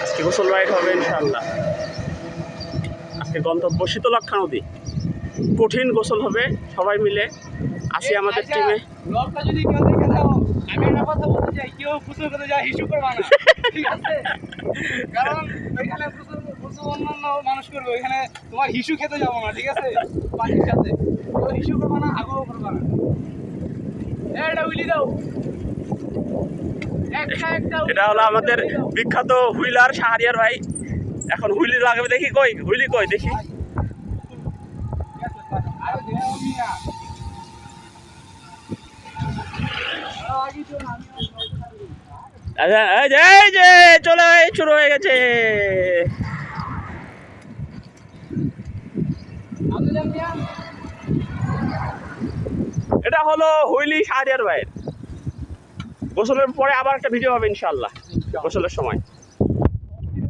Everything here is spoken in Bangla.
আজকে গোসল রাইড হবে ইনশাআল্লাহ। আজকে গন্তব্য শীতলক্ষা নদী, কঠিন গোসল হবে, সবাই মিলে আসি আমাদের টিমে। ব্লগটা যদি কেউ দেখে দাও, আমি একটা কথা বলতে চাই, কেউ গোসল করতে যায় হিসু করবা না, ঠিক আছে? কারণ ওইখানে গোসল অন্যান্য মানুষ করবে, ওইখানে তোমার হিসু খেতে যাবো না, ঠিক আছে? পানির সাথে কেউ হিসু করবা না, আগ্রহ করবা না। এটা উইলি দাও, এটা হলো আমাদের বিখ্যাত হুইলার শাহরিয়ার ভাই। এখন হুইলি লাগাবে, দেখি কই হুইলি কই দেখি। আচ্ছা এই যে চলে শুরু হয়ে গেছে। এটা হলো হুইলি শাহরিয়ার ভাইয়ের। গোসলের পরে আবার একটা ভিডিও হবে ইনশাআল্লাহ, গোসলের সময়।